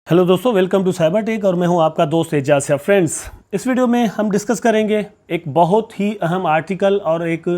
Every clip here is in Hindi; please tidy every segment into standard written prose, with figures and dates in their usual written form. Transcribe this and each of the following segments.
हेलो दोस्तों, वेलकम टू साइबर टेक और मैं हूं आपका दोस्त एजाज। फ्रेंड्स, इस वीडियो में हम डिस्कस करेंगे एक बहुत ही अहम आर्टिकल और एक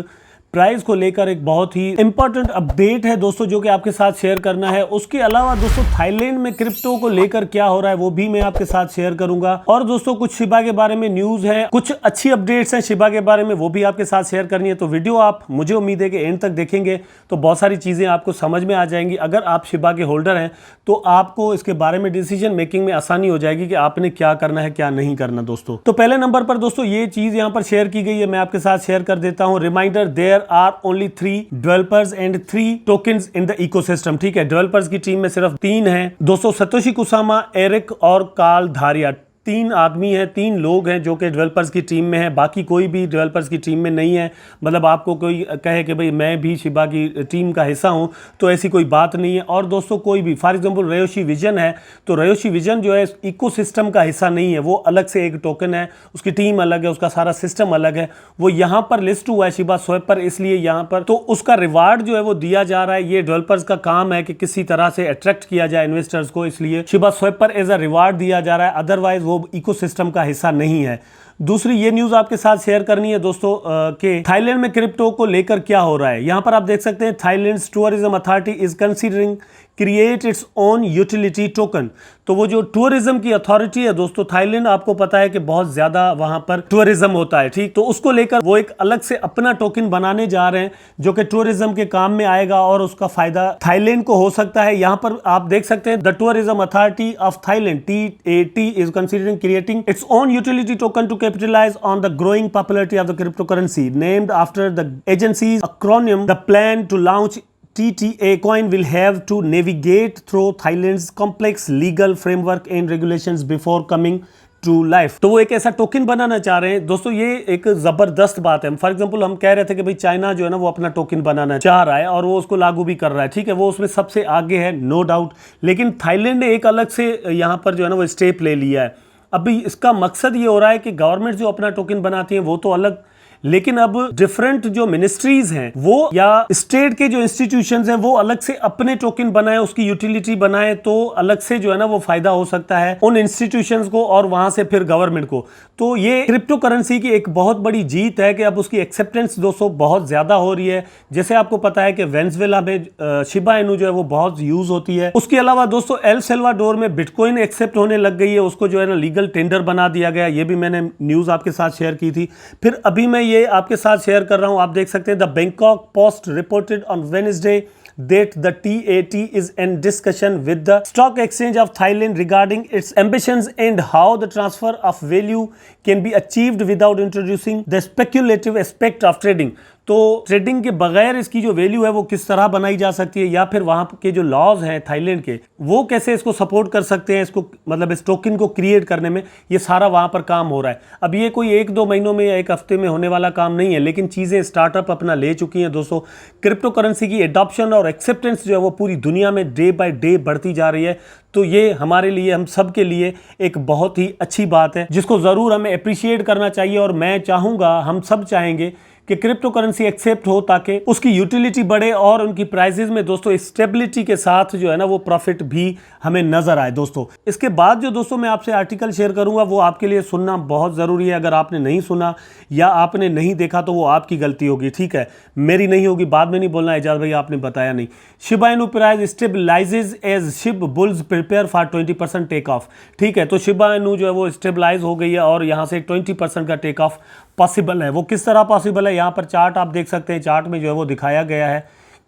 प्राइस को लेकर एक बहुत ही इंपॉर्टेंट अपडेट है दोस्तों, जो कि आपके साथ शेयर करना है। उसके अलावा दोस्तों, थाईलैंड में क्रिप्टो को लेकर क्या हो रहा है वो भी मैं आपके साथ शेयर करूंगा। और दोस्तों, कुछ शिबा के बारे में न्यूज है, कुछ अच्छी अपडेट्स हैं शिबा के बारे में, वो भी आपके साथ शेयर करनी है। तो वीडियो आप, मुझे उम्मीद है कि एंड तक देखेंगे तो बहुत सारी चीजें आपको समझ में आ जाएंगी। अगर आप शिबा के होल्डर हैं तो आपको इसके बारे में डिसीजन मेकिंग में आसानी हो जाएगी कि आपने क्या करना है क्या नहीं करना दोस्तों। तो पहले नंबर पर दोस्तों ये चीज यहां पर शेयर की गई है, मैं आपके साथ शेयर कर देता हूं। Reminder, there are only 3 developers and 3 tokens in the ecosystem. ठीक है, डेवलपर्स की टीम में सिर्फ 3 हैं दोस्तों, सतोशी कुसामा, एरिक और कार्ल धारिया। 3 आदमी हैं, 3 लोग हैं जो कि डेवलपर्स की टीम में है। बाकी कोई भी डेवलपर्स की टीम में नहीं है। मतलब आपको कोई कहे कि भाई मैं भी शिबा की टीम का हिस्सा हूं, तो ऐसी कोई बात नहीं है। और दोस्तों, कोई भी फॉर एग्जांपल रयोशी विजन है, तो रयोशी विजन जो है इकोसिस्टम का हिस्सा नहीं है, वो अलग से एक टोकन है, उसकी टीम अलग है, उसका सारा सिस्टम अलग है। वो यहाँ पर लिस्ट हुआ है शिबा स्वैप पर, इसलिए यहाँ पर तो उसका रिवार्ड जो है वो दिया जा रहा है। ये डेवलपर्स का काम है कि किसी तरह से अट्रैक्ट किया जाए इन्वेस्टर्स को, इसलिए शिबा स्वैप पर एज अ रिवार्ड दिया जा रहा है। अदरवाइज वो इकोसिस्टम का हिस्सा नहीं है। दूसरी ये न्यूज आपके साथ शेयर करनी है दोस्तों कि थाईलैंड में क्रिप्टो को लेकर क्या हो रहा है। यहां पर आप देख सकते हैं, Thailand tourism authority is considering create it's own utility token. तो वो जो टूरिज्म की अथॉरिटी है दोस्तों, थाईलैंड आपको पता है कि बहुत ज्यादा वहां पर टूरिज्म होता है, ठीक। तो उसको लेकर वो एक अलग से अपना टोकन बनाने जा रहे हैं जो कि टूरिज्म के काम में आएगा और उसका फायदा थाईलैंड को हो सकता है। यहां पर आप देख सकते हैं, the tourism authority of Thailand TAT is considering creating its own utility token to capitalize on the growing popularity of the cryptocurrency. Named after the agency's acronym, the plan to launch TTA coin will have to navigate through Thailand's complex legal framework and regulations before coming to life. तो वो एक ऐसा टोकन बनाना चाह रहे हैं दोस्तों। ये एक जबरदस्त बात है। फॉर एग्जांपल हम कह रहे थे कि भाई चाइना जो है ना वो अपना टोकन बनाना चाह रहा है और वो उसको लागू भी कर रहा है, ठीक है, वो उसमें सबसे आगे है, नो डाउट। लेकिन थाईलैंड ने एक अलग से यहाँ पर जो है ना वो स्टेप ले लिया है। अभी इसका मकसद ये हो रहा है कि गवर्नमेंट जो अपना टोकन बनाती है वो तो अलग, लेकिन अब डिफरेंट जो मिनिस्ट्रीज हैं वो या स्टेट के जो इंस्टीट्यूशंस हैं वो अलग से अपने टोकन बनाए, उसकी यूटिलिटी बनाए, तो अलग से जो है ना वो फायदा हो सकता है उन इंस्टीट्यूशंस को और वहां से फिर गवर्नमेंट को। तो ये क्रिप्टो करेंसी की एक बहुत बड़ी जीत है कि अब उसकी एक्सेप्टेंस दोस्तों बहुत ज्यादा हो रही है। जैसे आपको पता है कि वेनेजुएला में शिबा इनू जो है वो बहुत यूज होती है। उसके अलावा दोस्तों, एल सल्वाडोर में बिटकॉइन एक्सेप्ट होने लग गई है, उसको जो है ना लीगल टेंडर बना दिया गया। ये भी मैंने न्यूज आपके साथ शेयर की थी। फिर अभी मैं ये आपके साथ शेयर कर रहा हूं, आप देख सकते हैं, the Bangkok post reported on Wednesday that the TAT is in discussion with the Stock Exchange of Thailand regarding its ambitions and how the transfer of value can be achieved without introducing the speculative aspect of trading. तो ट्रेडिंग के बगैर इसकी जो वैल्यू है वो किस तरह बनाई जा सकती है, या फिर वहां के जो लॉज हैं थाईलैंड के वो कैसे इसको सपोर्ट कर सकते हैं, इसको मतलब इस टोकन को क्रिएट करने में, ये सारा वहां पर काम हो रहा है। अब ये कोई 1-2 महीनों में या 1 हफ्ते में होने वाला काम नहीं है, लेकिन चीजें स्टार्टअप अपना ले चुकी हैं दोस्तों। क्रिप्टो करेंसी की एडॉप्शन और एक्सेप्टेंस जो है वो पूरी दुनिया में डे बाय डे बढ़ती जा रही है। तो ये हमारे लिए, हम सब के लिए एक बहुत ही अच्छी बात है जिसको जरूर हमें अप्रिशिएट करना चाहिए। और मैं चाहूंगा, हम सब चाहेंगे कि क्रिप्टो करेंसी एक्सेप्ट हो ताकि उसकी यूटिलिटी बढ़े और उनकी प्राइसेस में दोस्तों स्टेबिलिटी के साथ जो है ना वो प्रॉफिट भी हमें नजर आए दोस्तों। इसके बाद जो दोस्तों मैं आपसे आर्टिकल शेयर करूंगा वो आपके लिए सुनना बहुत जरूरी है। अगर आपने नहीं सुना या आपने नहीं देखा तो वो आपकी गलती होगी, ठीक है, मेरी नहीं होगी। बाद में नहीं बोलना एजाज भाई आपने बताया नहीं। Shiba Inu price stabilizes as Shib bulls prepare for 20% take off. ठीक है, तो शिबा इनू जो है वो स्टेबलाइज हो गई है और यहाँ से 20% का टेक ऑफ पॉसिबल है। वो किस तरह पॉसिबल है, यहाँ पर चार्ट आप देख सकते हैं, चार्ट में जो है वो दिखाया गया है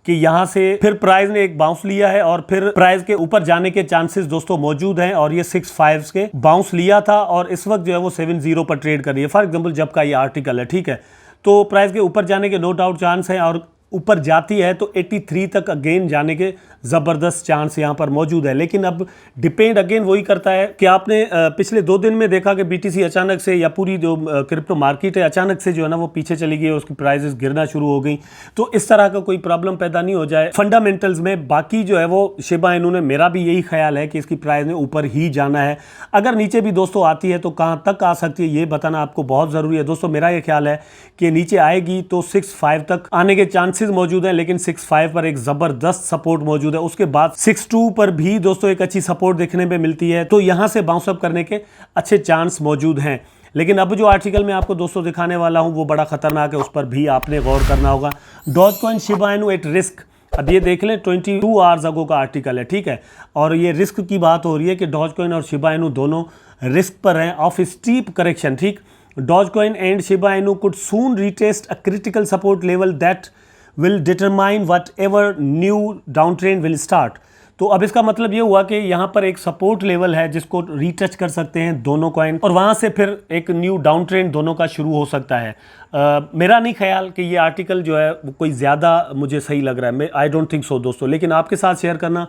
कि यहाँ से फिर प्राइस ने एक बाउंस लिया है और फिर प्राइस के ऊपर जाने के चांसेस दोस्तों मौजूद हैं। और ये 6.5 के बाउंस लिया था और इस वक्त जो है वो 7.0 पर ट्रेड कर रही है, फॉर एग्जांपल जब का ये आर्टिकल है, ठीक है। तो प्राइस के ऊपर जाने के नो डाउट चांस है और ऊपर जाती है तो 83 तक अगेन जाने के ज़बरदस्त चांस यहाँ पर मौजूद है। लेकिन अब डिपेंड अगेन वही करता है कि आपने पिछले 2 दिन में देखा कि BTC अचानक से या पूरी जो क्रिप्टो मार्केट है अचानक से जो है ना वो पीछे चली गई, उसकी प्राइसेस गिरना शुरू हो गई। तो इस तरह का कोई प्रॉब्लम पैदा नहीं हो जाए फंडामेंटल्स में। बाकी जो है वो शिबा इनू ने, मेरा भी यही ख्याल है कि इसकी प्राइस ने ऊपर ही जाना है। अगर नीचे भी दोस्तों आती है तो कहाँ तक आ सकती है ये बताना आपको बहुत ज़रूरी है दोस्तों। मेरा ये ख्याल है कि नीचे आएगी तो 6.5 तक आने के चांस चांसेस मौजूद हैं, लेकिन 6.5 पर एक ज़बरदस्त सपोर्ट मौजूद है। उसके बाद 6.2 पर भी दोस्तों एक अच्छी सपोर्ट देखने में मिलती है, तो यहाँ से बाउंस अप करने के अच्छे चांस मौजूद हैं। लेकिन अब जो आर्टिकल मैं आपको दोस्तों दिखाने वाला हूँ वो बड़ा खतरनाक है, उस पर भी आपने गौर करना होगा। Dogecoin Shiba Inu at risk, अब ये देख लें 22 आवर्स अगो का आर्टिकल है, ठीक है। और ये रिस्क की बात हो रही है कि डॉजकॉइन और शिबा इनू दोनों रिस्क पर हैं ऑफ स्टीप करेक्शन, ठीक। डॉजकॉइन एंड शिबा इनू could soon retest a critical support level that will determine what ever new down trend will start. तो अब इसका मतलब ये हुआ कि यहाँ पर एक सपोर्ट लेवल है जिसको रीटच कर सकते हैं दोनों कॉइन, और वहाँ से फिर एक न्यू डाउन ट्रेंड दोनों का शुरू हो सकता है। मेरा नहीं ख्याल कि ये आर्टिकल जो है वो कोई ज़्यादा मुझे सही लग रहा है, आई डोंट थिंक सो दोस्तों, लेकिन आपके साथ शेयर करना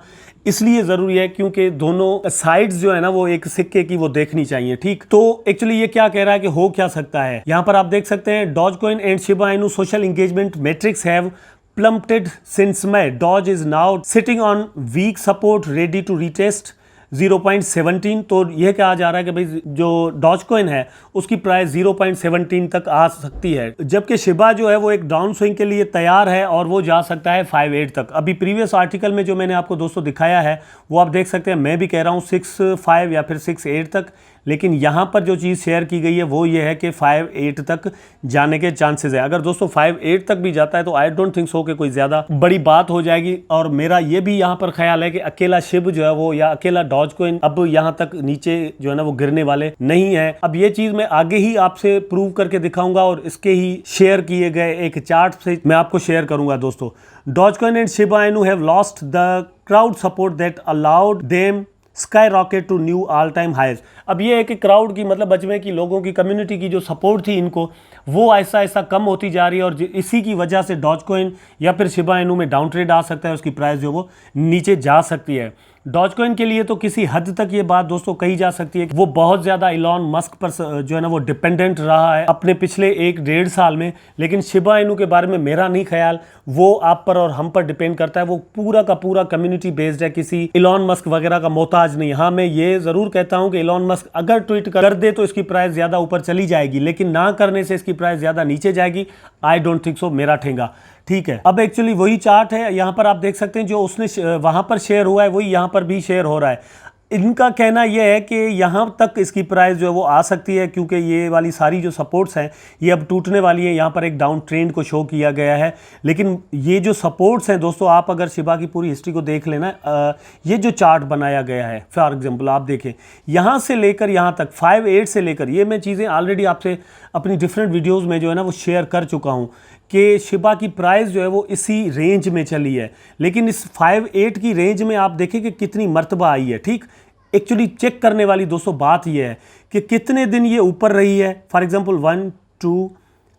इसलिए ज़रूरी है क्योंकि दोनों साइड्स जो है ना वो एक सिक्के की वो देखनी चाहिए, ठीक। तो एक्चुअली ये क्या कह रहा है कि हो क्या सकता है, यहाँ पर आप देख सकते हैं डॉजकॉइन एंड शिबा इनू social engagement matrix have plummeted since May. Doge is now sitting on weak support ready to retest 0.17। तो यह कहा जा रहा है कि भाई जो डॉजकॉइन है उसकी प्राइस 0.17 तक आ सकती है, जबकि शिबा जो है वो एक डाउन स्विंग के लिए तैयार है और वो जा सकता है 5.8 तक। अभी प्रीवियस आर्टिकल में जो मैंने आपको दोस्तों दिखाया है वो आप देख सकते हैं, मैं भी कह रहा हूँ 6.5 या फिर 6.8 तक, लेकिन यहाँ पर जो चीज़ शेयर की गई है वो ये है कि 5.8 तक जाने के चांसेस है। अगर दोस्तों 5.8 तक भी जाता है तो आई डोंट थिंक सो कि कोई ज़्यादा बड़ी बात हो जाएगी। और मेरा ये भी यहाँ पर ख्याल है कि अकेला शिब जो है वो या अकेला डॉजकॉइन अब यहाँ तक नीचे जो है ना वो गिरने वाले नहीं है। अब ये चीज़ मैं आगे ही आपसे प्रूव करके दिखाऊंगा और इसके ही शेयर किए गए एक चार्ट से मैं आपको शेयर करूंगा दोस्तों। Dogecoin and Shiba Inu have lost the crowd support that allowed them skyrocket to new all time highs. अब ये है कि क्राउड की मतलब बचने की, लोगों की, कम्युनिटी की जो सपोर्ट थी इनको, वो ऐसा ऐसा कम होती जा रही है और इसी की वजह से डॉजकॉइन या फिर शिबा इनू में डाउन ट्रेड आ सकता है, उसकी प्राइस जो वो नीचे जा सकती है। डॉजकॉइन के लिए तो किसी हद तक ये बात दोस्तों कही जा सकती है कि वो बहुत ज़्यादा इलॉन मस्क पर जो है ना वो डिपेंडेंट रहा है अपने पिछले 1-1.5 साल में, लेकिन शिबा इनू के बारे में मेरा नहीं ख्याल, वो आप पर और हम पर डिपेंड करता है। वो पूरा का पूरा कम्युनिटी बेस्ड है, किसी इलॉन मस्क वगैरह का मोहताज नहीं। हाँ, मैं ये ज़रूर कहता हूँ कि इलॉन मस्क अगर ट्वीट कर दे तो इसकी प्राइस ज़्यादा ऊपर चली जाएगी, लेकिन ना करने से इसकी प्राइस ज़्यादा नीचे जाएगी, आई डोंट थिंक सो, मेरा ठेंगा, ठीक है। अब एक्चुअली वही चार्ट है, यहाँ पर आप देख सकते हैं जो उसने वहाँ पर शेयर हुआ है वही यहाँ पर भी शेयर हो रहा है। इनका कहना यह है कि यहाँ तक इसकी प्राइस जो है वो आ सकती है क्योंकि ये वाली सारी जो सपोर्ट्स हैं ये अब टूटने वाली हैं। यहाँ पर एक डाउन ट्रेंड को शो किया गया है, लेकिन ये जो सपोर्ट्स हैं दोस्तों, आप अगर शिबा की पूरी हिस्ट्री को देख लेना, ये जो चार्ट बनाया गया है फॉर एग्जांपल आप देखें यहाँ से लेकर यहाँ तक 5.8 से लेकर, ये मैं चीज़ें ऑलरेडी आपसे अपनी डिफरेंट वीडियोज़ में जो है ना वो शेयर कर चुका हूँ कि शिबा की प्राइस जो है वो इसी रेंज में चली है, लेकिन इस 5.8 की रेंज में आप देखें कि कितनी मर्तबा आई है, ठीक। एक्चुअली चेक करने वाली दोस्तों बात ये है कि कितने दिन ये ऊपर रही है। फॉर एग्जांपल 1 2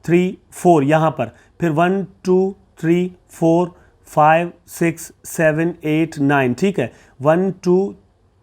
3 4 यहाँ पर, फिर 1 2 3 4 5 6 7 8 9, ठीक है, 1 2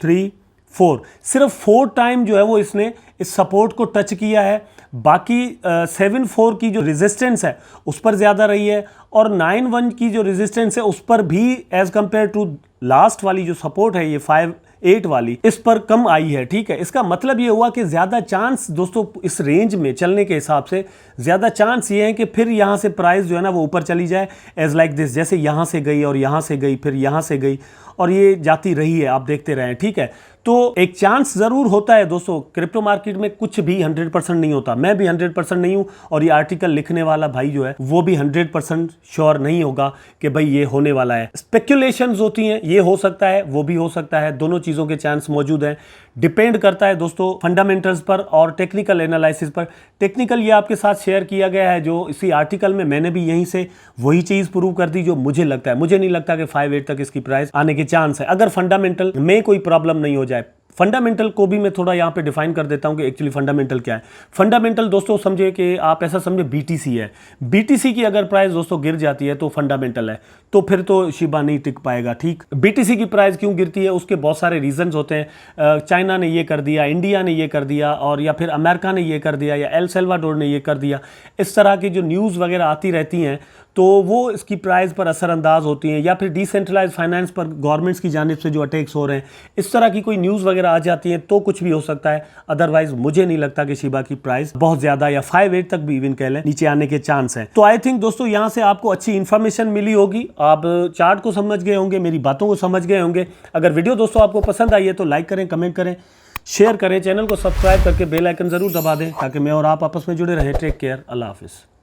3 4, सिर्फ 4 टाइम जो है वो इसने इस सपोर्ट को टच किया है। बाकी 7-4 की जो रेजिस्टेंस है उस पर ज़्यादा रही है और 9-1 की जो रेजिस्टेंस है उस पर भी एज़ कंपेयर टू लास्ट वाली जो सपोर्ट है ये 5-8 वाली, इस पर कम आई है, ठीक है। इसका मतलब ये हुआ कि ज़्यादा चांस दोस्तों इस रेंज में चलने के हिसाब से ज़्यादा चांस ये है कि फिर यहाँ से प्राइस जो है ना वो ऊपर चली जाए एज लाइक दिस, जैसे यहाँ से गई और यहाँ से गई फिर यहाँ से गई और ये जाती रही है, आप देखते रहें, ठीक है। तो एक चांस ज़रूर होता है दोस्तों, क्रिप्टो मार्केट में कुछ भी 100% नहीं होता, मैं भी 100% नहीं हूँ और ये आर्टिकल लिखने वाला भाई जो है वो भी 100% श्योर नहीं होगा कि भाई ये होने वाला है। स्पेक्यूलेशंस होती हैं, ये हो सकता है वो भी हो सकता है, दोनों चीज़ों के चांस मौजूद हैं। डिपेंड करता है दोस्तों फंडामेंटल्स पर और टेक्निकल एनालिसिस पर। टेक्निकल ये आपके साथ शेयर किया गया है जो इसी आर्टिकल में, मैंने भी यहीं से वही चीज़ प्रूव कर दी जो मुझे लगता है। मुझे नहीं लगता कि 5-8 तक इसकी प्राइस आने के चांस है अगर फंडामेंटल में कोई प्रॉब्लम नहीं हो जाए। फंडामेंटल को भी मैं थोड़ा यहाँ पे डिफाइन कर देता हूँ कि एक्चुअली फंडामेंटल क्या है। फंडामेंटल दोस्तों समझे कि आप ऐसा समझे बीटीसी है, बीटीसी की अगर प्राइस दोस्तों गिर जाती है तो फंडामेंटल है, तो फिर तो शिबा नहीं टिक पाएगा, ठीक। बीटीसी की प्राइस क्यों गिरती है उसके बहुत सारे रीजंस होते हैं। चाइना ने ये कर दिया, इंडिया ने ये कर दिया और या फिर अमेरिका ने ये कर दिया या एल सल्वाडोर ने ये कर दिया, इस तरह की जो न्यूज़ वगैरह आती रहती हैं तो वो इसकी प्राइस पर असरअंदाज होती हैं, या फिर डिसेंट्रलाइज फाइनेंस पर गवर्नमेंट्स की जानिब से जो अटैक्स हो रहे हैं, इस तरह की कोई न्यूज़ वगैरह आ जाती है तो कुछ भी हो सकता है। अदरवाइज मुझे नहीं लगता कि शिबा की प्राइस बहुत ज़्यादा या 5-8 तक भी इवन कह लें नीचे आने के चांस हैं। तो आई थिंक दोस्तों यहाँ से आपको अच्छी इन्फॉर्मेशन मिली होगी, आप चार्ट को समझ गए होंगे, मेरी बातों को समझ गए होंगे। अगर वीडियो दोस्तों आपको पसंद आई है तो लाइक करें, कमेंट करें, शेयर करें, चैनल को सब्सक्राइब करके बेल आइकन जरूर दबा दें ताकि मैं और आप आपस में जुड़े रहें। टेक केयर, अल्लाह हाफिज़।